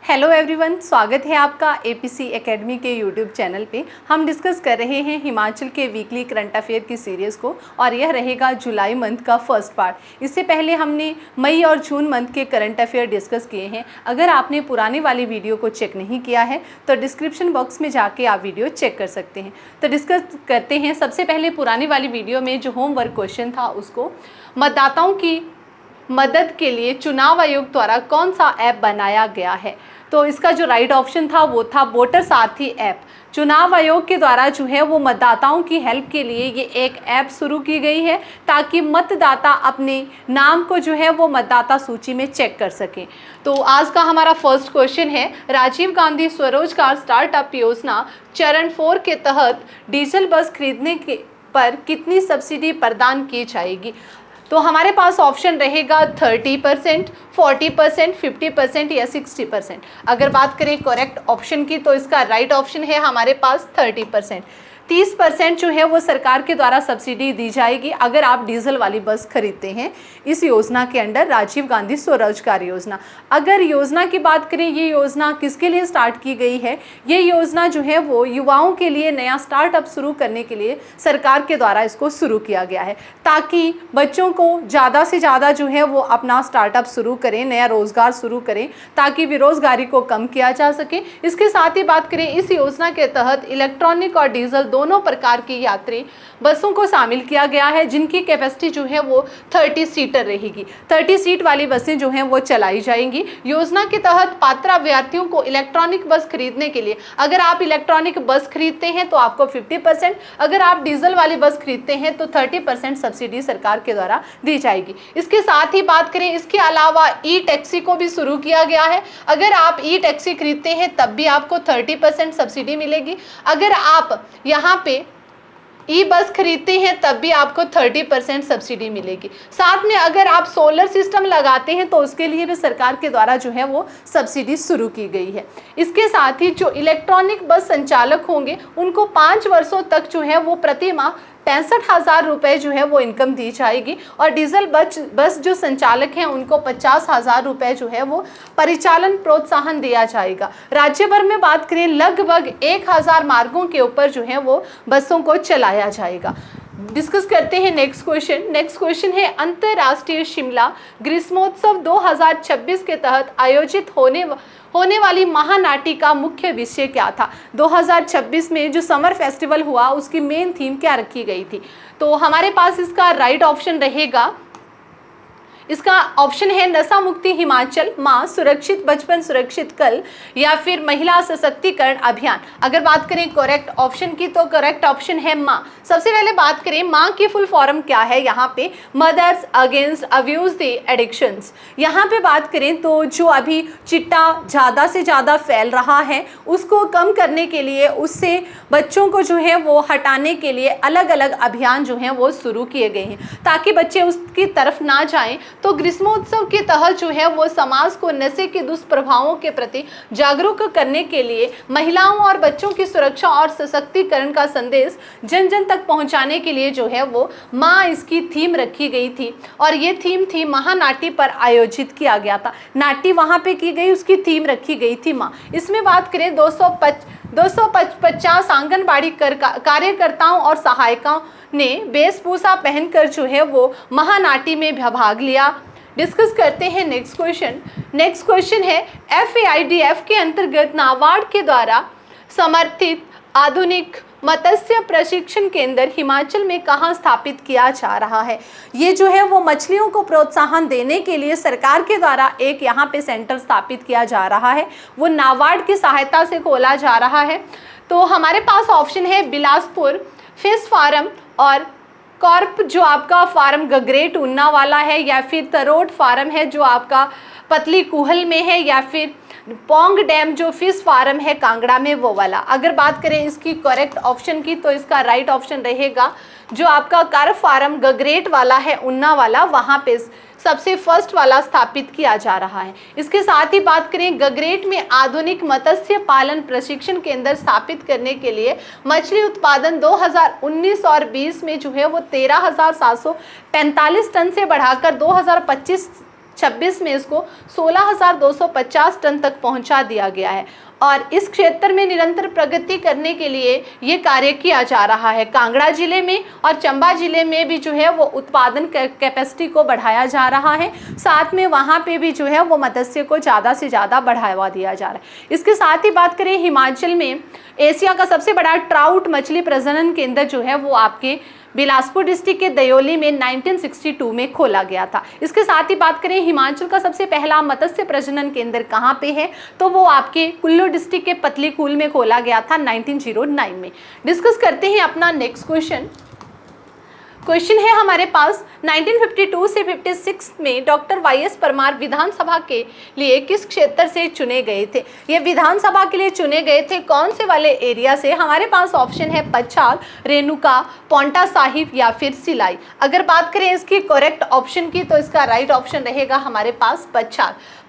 Hello everyone, स्वागत है आपका एपीसी एकेडमी के यूट्यूब चैनल पे। हम डिस्कस कर रहे हैं हिमाचल के वीकली करंट अफेयर की सीरीज़ को और यह रहेगा जुलाई मंथ का फर्स्ट पार्ट। इससे पहले हमने मई और जून मंथ के करंट अफेयर डिस्कस किए हैं। अगर आपने पुरानी वाली वीडियो को चेक नहीं किया है तो डिस्क्रिप्शन बॉक्स में जाके आप वीडियो चेक कर सकते हैं। तो डिस्कस करते हैं। सबसे पहले पुरानी वाली वीडियो में जो होमवर्क क्वेश्चन था उसको, मतदाताओं की मदद के लिए चुनाव आयोग द्वारा कौन सा ऐप बनाया गया है। तो इसका जो राइट ऑप्शन था वो था वोटर सारथी ऐप। चुनाव आयोग के द्वारा जो है वो मतदाताओं की हेल्प के लिए ये एक ऐप शुरू की गई है ताकि मतदाता अपने नाम को जो है वो मतदाता सूची में चेक कर सकें। तो आज का हमारा फर्स्ट क्वेश्चन है, राजीव गांधी स्वरोजगार स्टार्टअप योजना चरण 4 के तहत डीजल बस खरीदने के पर कितनी सब्सिडी प्रदान की जाएगी। तो हमारे पास ऑप्शन रहेगा 30%, 40%, 50% या 60%। अगर बात करें करेक्ट ऑप्शन की तो इसका राइट ऑप्शन है हमारे पास 30%। 30% जो है वो सरकार के द्वारा सब्सिडी दी जाएगी अगर आप डीजल वाली बस खरीदते हैं इस योजना के अंडर, राजीव गांधी स्वरोजगार योजना। अगर योजना की बात करें, ये योजना किसके लिए स्टार्ट की गई है? ये योजना जो है वो युवाओं के लिए नया स्टार्टअप शुरू करने के लिए सरकार के द्वारा इसको शुरू किया गया है ताकि बच्चों को ज़्यादा से ज़्यादा जो है वो अपना स्टार्टअप शुरू करें, नया रोजगार शुरू करें ताकि बेरोजगारी को कम किया जा सके। इसके साथ ही बात करें, इस योजना के तहत इलेक्ट्रॉनिक और डीजल दोनों प्रकार की यात्री बसों को शामिल किया गया है जिनकी कैपेसिटी जो है वो 30 सीटर रहेगी। 30 सीट वाली बसें जो हैं वो चलाई जाएंगी। योजना के तहत पात्र अभ्यर्थियों को इलेक्ट्रॉनिक बस खरीदने के लिए, अगर आप इलेक्ट्रॉनिक बस खरीदते हैं तो आपको 50%, अगर आप डीजल वाली बस खरीदते हैं तो 30% सब्सिडी सरकार के द्वारा दी जाएगी। इसके साथ ही बात करें, इसके अलावा ई टैक्सी को भी शुरू किया गया है। अगर आप ई टैक्सी खरीदते हैं तब भी आपको 30% सब्सिडी मिलेगी। अगर आप यहाँ पे ई बस खरीदते हैं तब भी आपको 30% सब्सिडी मिलेगी। साथ में अगर आप सोलर सिस्टम लगाते हैं तो उसके लिए भी सरकार के द्वारा जो है वो सब्सिडी शुरू की गई है। इसके साथ ही जो इलेक्ट्रॉनिक बस संचालक होंगे उनको 5 वर्षों तक जो है वो प्रति माह 65,000 रुपये जो है वो इनकम दी जाएगी और डीजल बस जो संचालक हैं उनको 50,000 रुपये जो है वो परिचालन प्रोत्साहन दिया जाएगा। राज्य भर में बात करें, लगभग 1,000 मार्गों के ऊपर जो है वो बसों को चलाया जाएगा। डिस्कस करते हैं नेक्स्ट क्वेश्चन। नेक्स्ट क्वेश्चन है, अंतर्राष्ट्रीय शिमला ग्रीष्मोत्सव 2026 के तहत आयोजित होने वाली महानाटी का मुख्य विषय क्या था। 2026 में जो समर फेस्टिवल हुआ उसकी मेन थीम क्या रखी गई थी। तो हमारे पास इसका राइट ऑप्शन रहेगा, इसका ऑप्शन है नशा मुक्ति हिमाचल, माँ सुरक्षित बचपन सुरक्षित कल, या फिर महिला सशक्तिकरण अभियान। अगर बात करें करेक्ट ऑप्शन की तो करेक्ट ऑप्शन है माँ। सबसे पहले बात करें माँ की फुल फॉर्म क्या है, यहाँ पे mothers against abuse the addictions. यहाँ पे बात करें तो जो अभी चिट्टा ज़्यादा से ज़्यादा फैल रहा है उसको कम करने के लिए, उससे बच्चों को जो है वो हटाने के लिए अलग अलग अभियान जो हैं वो शुरू किए गए हैं ताकि बच्चे उसकी तरफ ना जाएं। तो ग्रीष्मोत्सव के तहत जो है वो समाज को नशे के दुष्प्रभावों के प्रति जागरूक करने के लिए महिलाओं और बच्चों की सुरक्षा और सशक्तिकरण का संदेश जन जन तक पहुंचाने के लिए जो है वो माँ इसकी थीम रखी गई थी और ये थीम थी महानाटी पर आयोजित किया गया था। नाटी वहाँ पे की गई, उसकी थीम रखी गई थी माँ। इसमें बात करें 250 आंगनबाड़ी कार्यकर्ताओं और सहायिकाओं ने वेशभूषा पहनकर जो है वो महानाटी में भाग लिया। डिस्कस करते हैं नेक्स्ट क्वेश्चन। नेक्स्ट क्वेश्चन है, FAIDF के अंतर्गत नाबार्ड के द्वारा समर्थित आधुनिक मत्स्य प्रशिक्षण केंद्र हिमाचल में कहाँ स्थापित किया जा रहा है। ये जो है वो मछलियों को प्रोत्साहन देने के लिए सरकार के द्वारा एक यहाँ पे सेंटर स्थापित किया जा रहा है, वो नाबार्ड की सहायता से खोला जा रहा है। तो हमारे पास ऑप्शन है बिलासपुर फिश फार्म और कॉर्प जो आपका फार्म गगरेट ऊना वाला है, या फिर तरोट फार्म है जो आपका पतली कुहल में है, या फिर पोंग डैम जो फिश फार्म है कांगड़ा में वो वाला। अगर बात करें इसकी करेक्ट ऑप्शन की तो इसका राइट ऑप्शन रहेगा जो आपका कार्प फार्म गगरेट वाला है ऊना वाला, वहाँ पे सबसे फर्स्ट वाला स्थापित किया जा रहा है। इसके साथ ही बात करें, गगरेट में आधुनिक मत्स्य पालन प्रशिक्षण केंद्र स्थापित करने के लिए मछली उत्पादन 2019 और 20 में जो है वो 13,745 टन से बढ़ाकर 2025 2026 में इसको 16,250 टन तक पहुंचा दिया गया है और इस क्षेत्र में निरंतर प्रगति करने के लिए ये कार्य किया जा रहा है। कांगड़ा जिले में और चंबा जिले में भी जो है वो उत्पादन कैपेसिटी को बढ़ाया जा रहा है, साथ में वहाँ पे भी जो है वो मत्स्य को ज़्यादा से ज़्यादा बढ़ावा दिया जा रहा है। इसके साथ ही बात करें, हिमाचल में एशिया का सबसे बड़ा ट्राउट मछली प्रजनन केंद्र जो है वो आपके बिलासपुर डिस्ट्रिक्ट के दयोली में 1962 में खोला गया था। इसके साथ ही बात करें, हिमाचल का सबसे पहला मत्स्य प्रजनन केंद्र कहाँ पे है, तो वो आपके कुल्लू डिस्ट्रिक्ट के पतलीकूल में खोला गया था 1909 में। डिस्कस करते हैं अपना नेक्स्ट क्वेश्चन है हमारे पास 1952 से 56 में डॉक्टर वाई.एस. परमार विधानसभा के लिए किस क्षेत्र से चुने गए थे। ये विधानसभा के लिए चुने गए थे कौन से वाले एरिया से। हमारे पास ऑप्शन है पच्छाद, रेणुका, पांवटा साहिब या फिर सिलाई। अगर बात करें इसकी करेक्ट ऑप्शन की तो इसका राइट ऑप्शन रहेगा हमारे पास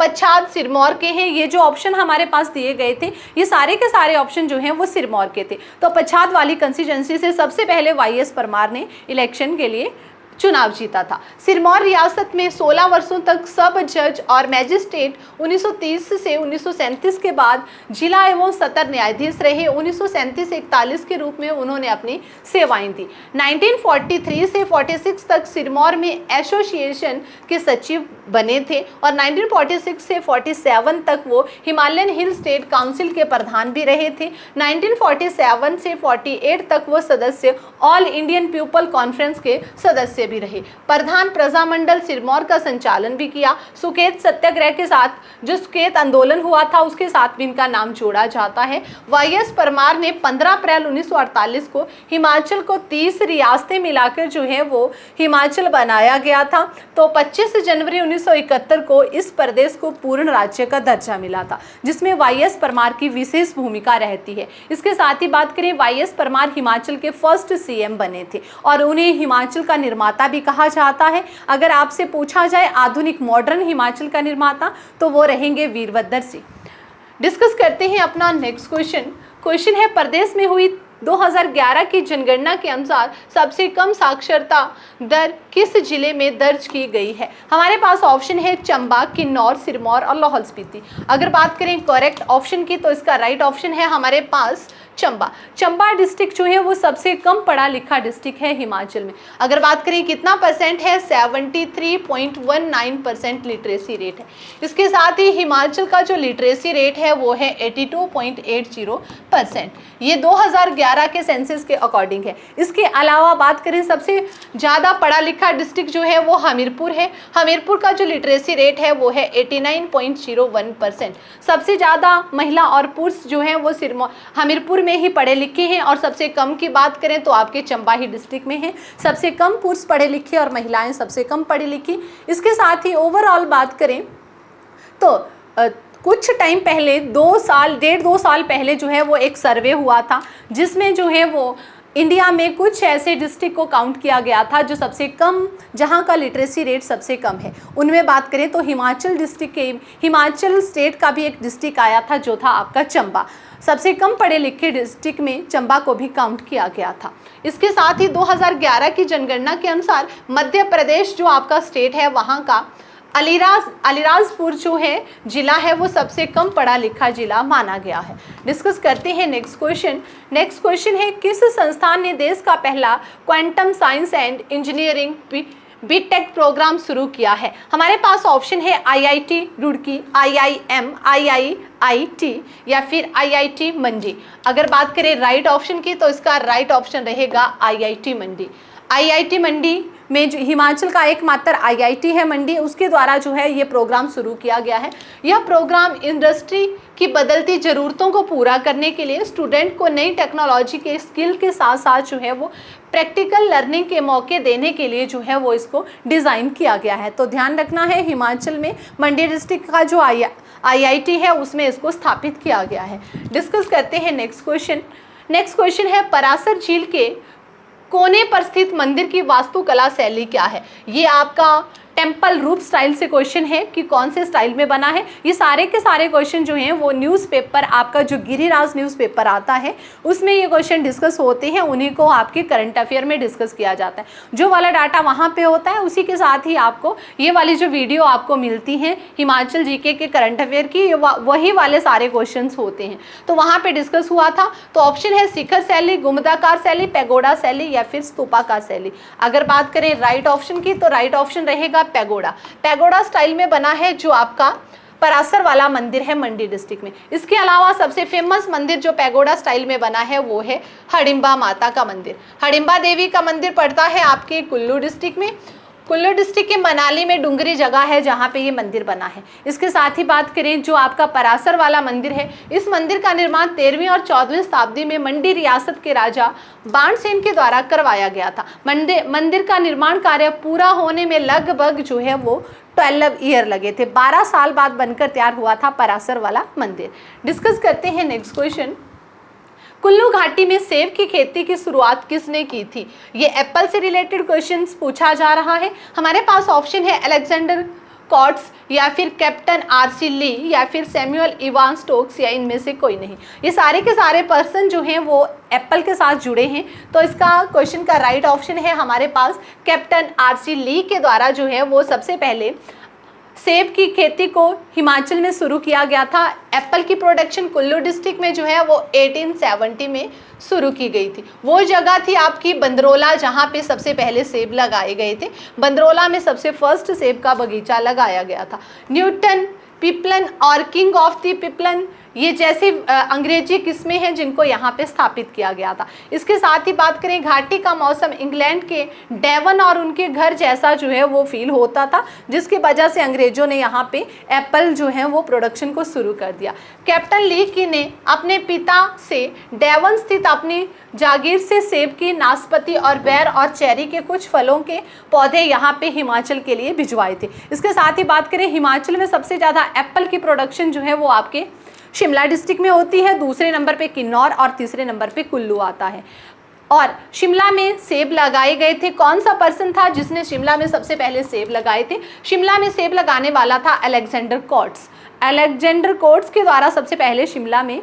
पच्छाद सिरमौर के हैं। ये जो ऑप्शन हमारे पास दिए गए थे ये सारे के सारे ऑप्शन जो हैं वो सिरमौर के थे। तो पच्छाद वाली कंस्टिट्यूएंसी से सबसे पहले वाई.एस. परमार ने इलेक्शन के लिए चुनाव जीता था। सिरमौर रियासत में 16 वर्षों तक सब जज और मैजिस्ट्रेट 1930 से 1937 के बाद जिला एवं सत्र न्यायाधीश रहे। 1937 से 41 के रूप में उन्होंने अपनी सेवाएं दी। 1943 से 46 तक सिरमौर में एसोसिएशन के सचिव बने थे और 1946 से 47 तक वो हिमालयन हिल स्टेट काउंसिल के प्रधान भी रहे थे। 1947 से 48 तक वो सदस्य ऑल इंडियन पीपल कॉन्फ्रेंस के सदस्य भी रहे। प्रधान प्रजामंडल सिरमौर का संचालन भी किया। सुकेत सत्याग्रह के साथ जो सुकेत आंदोलन हुआ था उसके साथ भी इनका नाम जोड़ा जाता है। वाई.एस. परमार ने 15 अप्रैल 1948 को हिमाचल को 30 रियासतें मिलाकर जो है वो हिमाचल बनाया गया था। तो 25 जनवरी 1971 को इस प्रदेश को पूर्ण राज्य का दर्जा मिला था, जिसमें वाई.एस. परमार की विशेष भूमिका रहती है। इसके साथ ही बात करें, वाई.एस. परमार हिमाचल के फर्स्ट सीएम बने थे और उन्हें हिमाचल का निर्माता भी कहा जाता है। अगर आपसे पूछा जाए आधुनिक मॉडर्न हिमाचल का निर्माता तो वो रहेंगे वीरभद्र सिंह। डिस्कस करते हैं अपना नेक्स्ट क्वेश्चन है प्रदेश में हुई 2011 की जनगणना के अनुसार सबसे कम साक्षरता दर किस जिले में दर्ज की गई है। हमारे पास ऑप्शन है चंबा, किन्नौर, सिरमौर और लाहौल स्पीति। अगर बात करें करेक्ट ऑप्शन की तो इसका राइट ऑप्शन है हमारे पास चंबा डिस्ट्रिक्ट जो है वो सबसे कम पढ़ा लिखा डिस्ट्रिक्ट है हिमाचल में। अगर बात करें कितना परसेंट है, 73.19% लिटरेसी रेट है। इसके साथ ही हिमाचल का जो लिटरेसी रेट है वो है 82.80%। ये 2011 के सेंसस के अकॉर्डिंग है। इसके अलावा बात करें सबसे ज़्यादा पढ़ा लिखा डिस्ट्रिक्ट जो है वो हमीरपुर है। हमीरपुर का जो लिटरेसी रेट है वो है 89.01%। सबसे ज़्यादा महिला और पुरुष जो है वो हमीरपुर में ही पढ़े लिखे हैं और सबसे कम की बात करें तो आपके चंबा ही डिस्ट्रिक्ट में है। सबसे कम पुरुष पढ़े लिखे और महिलाएं सबसे कम पढ़ी लिखी। इसके साथ ही ओवरऑल बात करें तो कुछ टाइम पहले 1.5-2 साल पहले जो है वो एक सर्वे हुआ था जिसमें जो है वो इंडिया में कुछ ऐसे डिस्ट्रिक्ट को काउंट किया गया था जो सबसे कम, जहां का लिटरेसी रेट सबसे कम है। उनमें बात करें तो हिमाचल स्टेट का भी एक डिस्ट्रिक्ट आया था जो था आपका चंबा। सबसे कम पढ़े लिखे डिस्ट्रिक्ट में चंबा को भी काउंट किया गया था। इसके साथ ही 2011 की जनगणना के अनुसार मध्य प्रदेश जो आपका स्टेट है वहाँ का अलीराजपुर जो है जिला है वो सबसे कम पढ़ा लिखा जिला माना गया है। डिस्कस करते हैं नेक्स्ट क्वेश्चन है किस संस्थान ने देश का पहला quantum science and engineering BTech programme शुरू किया है। हमारे पास ऑप्शन है आईआईटी रुड़की, आईआईएम, आईआईटी या फिर आईआईटी मंडी। अगर बात करें राइट ऑप्शन की तो इसका राइट ऑप्शन रहेगा आईआईटी मंडी। आईआईटी मंडी में जो हिमाचल का एकमात्र आईआईटी है मंडी, उसके द्वारा जो है ये प्रोग्राम शुरू किया गया है। यह प्रोग्राम इंडस्ट्री की बदलती ज़रूरतों को पूरा करने के लिए स्टूडेंट को नई टेक्नोलॉजी के स्किल के साथ साथ जो है वो प्रैक्टिकल लर्निंग के मौके देने के लिए जो है वो इसको डिज़ाइन किया गया है। तो ध्यान रखना है हिमाचल में मंडी डिस्ट्रिक्ट का जो आईआईटी है उसमें इसको स्थापित किया गया है। डिस्कस करते हैं नेक्स्ट क्वेश्चन है परासर झील के कोने पर स्थित मंदिर की वास्तुकला शैली क्या है। ये आपका टेम्पल रूप स्टाइल से क्वेश्चन है कि कौन से स्टाइल में बना है। ये सारे के सारे क्वेश्चन जो हैं वो न्यूज़पेपर, आपका जो गिरिराज न्यूज़पेपर आता है उसमें ये क्वेश्चन डिस्कस होते हैं, उन्हीं को आपके करंट अफेयर में डिस्कस किया जाता है। जो वाला डाटा वहाँ पे होता है उसी के साथ ही आपको ये वाली जो वीडियो आपको मिलती है हिमाचल जीके के करंट अफेयर की, वही वाले सारे क्वेश्चन होते हैं। तो वहाँ पे डिस्कस हुआ था। तो ऑप्शन है शिखर शैली, गुम्बदाकार शैली, पैगोडा शैली या फिर स्तूपाकार शैली। अगर बात करें राइट ऑप्शन की तो राइट ऑप्शन रहेगा पैगोडा। पैगोडा स्टाइल में बना है जो आपका परासर वाला मंदिर है मंडी डिस्ट्रिक्ट में। इसके अलावा सबसे फेमस मंदिर जो पैगोडा स्टाइल में बना है वो है हडिम्बा माता का मंदिर। हडिम्बा देवी का मंदिर पड़ता है आपके कुल्लू डिस्ट्रिक्ट में। कुल्लू डिस्ट्रिक्ट के मनाली में डूंगरी जगह है जहाँ पे ये मंदिर बना है। इसके साथ ही बात करें जो आपका परासर वाला मंदिर है, इस मंदिर का निर्माण 13वीं और 14वीं शताब्दी में मंडी रियासत के राजा बाणसेन के द्वारा करवाया गया था। मंदिर का निर्माण कार्य पूरा होने में लगभग जो है वो 12 ईयर लगे थे। 12 साल बाद बनकर तैयार हुआ था परासर वाला मंदिर। डिस्कस करते हैं नेक्स्ट क्वेश्चन। कुल्लू घाटी में सेब की खेती की शुरुआत किसने की थी? ये एप्पल से रिलेटेड क्वेश्चंस पूछा जा रहा है। हमारे पास ऑप्शन है अलेक्जेंडर कॉट्स या फिर कैप्टन आरसी ली या फिर सैमुअल इवान स्टोक्स या इनमें से कोई नहीं। ये सारे के सारे पर्सन जो हैं वो एप्पल के साथ जुड़े हैं। तो इसका क्वेश्चन का राइट ऑप्शन है हमारे पास कैप्टन आरसी ली के द्वारा जो है वो सबसे पहले सेब की खेती को हिमाचल में शुरू किया गया था। एप्पल की प्रोडक्शन कुल्लू डिस्ट्रिक्ट में जो है वो 1870 में शुरू की गई थी। वो जगह थी आपकी बंदरोला जहाँ पे सबसे पहले सेब लगाए गए थे। बंदरोला में सबसे फर्स्ट सेब का बगीचा लगाया गया था। न्यूटन, पिपलन और किंग ऑफ द पिपलन, ये जैसी अंग्रेजी किस्में हैं जिनको यहाँ पे स्थापित किया गया था। इसके साथ ही बात करें घाटी का मौसम इंग्लैंड के डेवन और उनके घर जैसा जो है वो फील होता था, जिसकी वजह से अंग्रेजों ने यहाँ पे एप्पल जो है वो प्रोडक्शन को शुरू कर दिया। कैप्टन ली ने अपने पिता से डेवन स्थित अपनी जागीर से सेब की, नाशपाती और बेर और चेरी के कुछ फलों के पौधे यहाँ पे हिमाचल के लिए भिजवाए थे। इसके साथ ही बात करें हिमाचल में सबसे ज़्यादा एप्पल की प्रोडक्शन जो है वो आपके शिमला डिस्ट्रिक्ट में होती है, दूसरे नंबर पे किन्नौर और तीसरे नंबर पे कुल्लू आता है। और शिमला में सेब लगाए गए थे। कौन सा पर्सन था जिसने शिमला में सबसे पहले सेब लगाए थे? शिमला में सेब लगाने वाला था अलेक्जेंडर कॉट्स। अलेक्जेंडर कॉट्स के द्वारा सबसे पहले शिमला में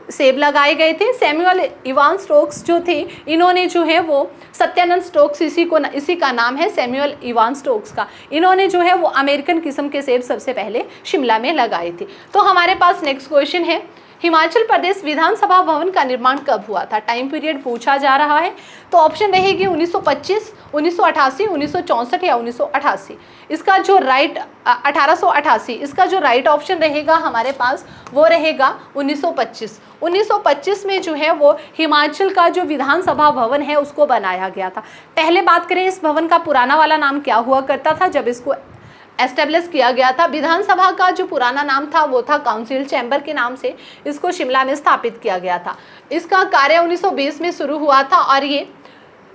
सेब लगाए गए थे। सैमुअल इवान स्टोक्स जो थे, इन्होंने जो है वो सत्यानंद स्टोक्स, इसी का नाम है सैमुअल इवान स्टोक्स का। इन्होंने जो है वो अमेरिकन किस्म के सेब सबसे पहले शिमला में लगाए थे। तो हमारे पास नेक्स्ट क्वेश्चन है, हिमाचल प्रदेश विधानसभा भवन का निर्माण कब हुआ था? टाइम पीरियड पूछा जा रहा है। तो ऑप्शन रहेगी 1925, 1988, 1964 या 1988। इसका जो राइट 1888, इसका जो राइट ऑप्शन रहेगा हमारे पास वो रहेगा 1925। 1925 में जो है वो हिमाचल का जो विधानसभा भवन है उसको बनाया गया था। पहले बात करें इस भवन का पुराना वाला नाम क्या हुआ करता था जब इसको एस्टेब्लिश किया गया था? विधानसभा का जो पुराना नाम था वो था काउंसिल चैम्बर के नाम से इसको शिमला में स्थापित किया गया था। इसका कार्य 1920 में शुरू हुआ था और ये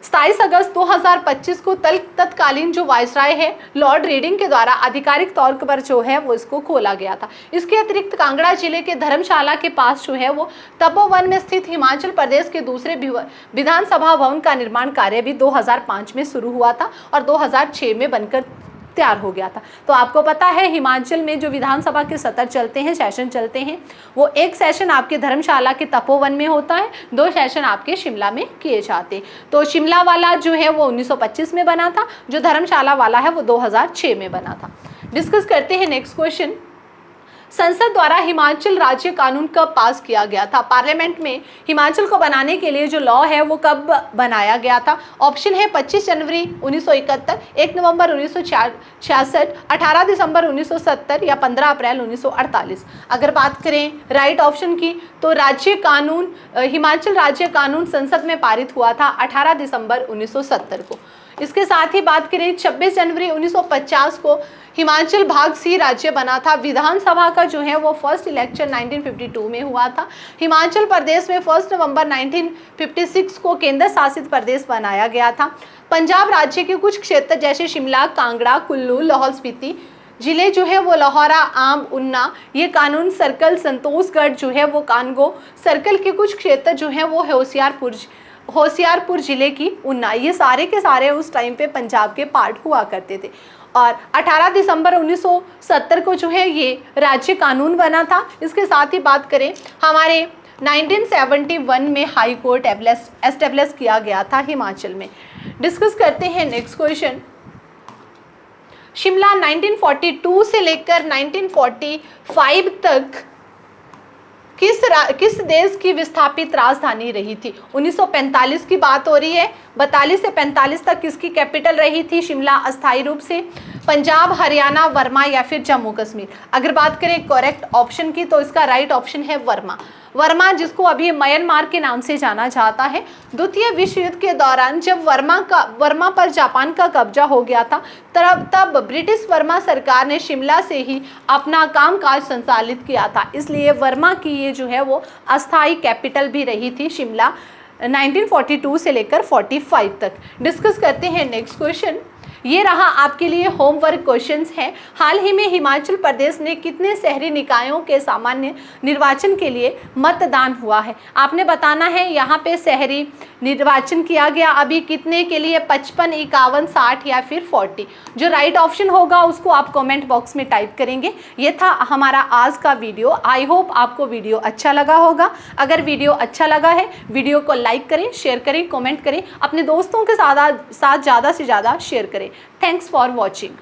27 अगस्त 2025 को तत्कालीन जो वायसराय है लॉर्ड रीडिंग के द्वारा आधिकारिक तौर पर जो है वो इसको खोला गया था। इसके अतिरिक्त कांगड़ा जिले के धर्मशाला के पास जो है वो तपोवन में स्थित हिमाचल प्रदेश के दूसरे विधानसभा भवन का निर्माण कार्य भी 2005 में शुरू हुआ था और 2006 में बनकर तैयार हो गया था। तो आपको पता है हिमाचल में जो विधानसभा के सत्र चलते हैं, सेशन चलते हैं, वो एक सेशन आपके धर्मशाला के तपोवन में होता है, 2 सेशन आपके शिमला में किए जाते हैं। तो शिमला वाला जो है वो 1925 में बना था, जो धर्मशाला वाला है वो 2006 में बना था। डिस्कस करते हैं नेक्स्ट क्वेश्चन। संसद द्वारा हिमाचल राज्य कानून कब पास किया गया था? पार्लियामेंट में हिमाचल को बनाने के लिए जो लॉ है वो कब बनाया गया था? ऑप्शन है 25 जनवरी 1971, 1 नवंबर 1966, 18 दिसंबर 1970 या 15 अप्रैल 1948। अगर बात करें राइट ऑप्शन की तो राज्य कानून, हिमाचल राज्य कानून संसद में पारित हुआ था 18 दिसंबर 1970 को। इसके साथ ही बात करें 26 जनवरी 1950 को हिमाचल भाग सी राज्य बना था। विधानसभा का जो है वो फर्स्ट इलेक्शन 1952 में हुआ था। हिमाचल प्रदेश में 1 नवंबर 1956 को केंद्र शासित प्रदेश बनाया गया था। पंजाब राज्य के कुछ क्षेत्र जैसे शिमला, कांगड़ा, कुल्लू, लाहौल स्पीति जिले जो है वो लाहौरा, आम, उन्ना, ये कानून सर्कल, संतोषगढ़ जो है वो कानगो सर्कल के कुछ क्षेत्र जो है वो होशियारपुर जिले की उन्ना, ये सारे के सारे उस टाइम पे पंजाब के पार्ट हुआ करते थे। और 18 दिसंबर 1970 को जो है ये राज्य कानून बना था। इसके साथ ही बात करें हमारे 1971 में हाई कोर्ट एस्टेब्लिश किया गया था हिमाचल में। डिस्कस करते हैं नेक्स्ट क्वेश्चन। शिमला 1942 से लेकर 1945 तक किस देश की विस्थापित राजधानी रही थी? 1945 की बात हो रही है। 42 से 45 तक किसकी कैपिटल रही थी शिमला अस्थायी रूप से? पंजाब, हरियाणा, वर्मा या फिर जम्मू कश्मीर? अगर बात करें करेक्ट ऑप्शन की तो इसका राइट ऑप्शन है वर्मा। वर्मा, जिसको अभी म्यांमार के नाम से जाना जाता है। द्वितीय विश्व युद्ध के दौरान जब वर्मा पर जापान का कब्जा हो गया था, तब ब्रिटिश वर्मा सरकार ने शिमला से ही अपना कामकाज संचालित किया था, इसलिए वर्मा की ये जो है वो अस्थायी कैपिटल भी रही थी शिमला 1942 से लेकर 45 तक। डिस्कस करते हैं नेक्स्ट क्वेश्चन। ये रहा आपके लिए होमवर्क क्वेश्चंस हैं। हाल ही में हिमाचल प्रदेश ने कितने शहरी निकायों के सामान्य निर्वाचन के लिए मतदान हुआ है? आपने बताना है यहाँ पे शहरी निर्वाचन किया गया अभी कितने के लिए? 55, 51, 60 या फिर 40? जो राइट ऑप्शन होगा उसको आप कमेंट बॉक्स में टाइप करेंगे। ये था हमारा आज का वीडियो। आई होप आपको वीडियो अच्छा लगा होगा। अगर वीडियो अच्छा लगा है वीडियो को लाइक करें, शेयर करें, कमेंट करें, अपने दोस्तों के साथ ज़्यादा से ज़्यादा शेयर करें। Thanks for watching.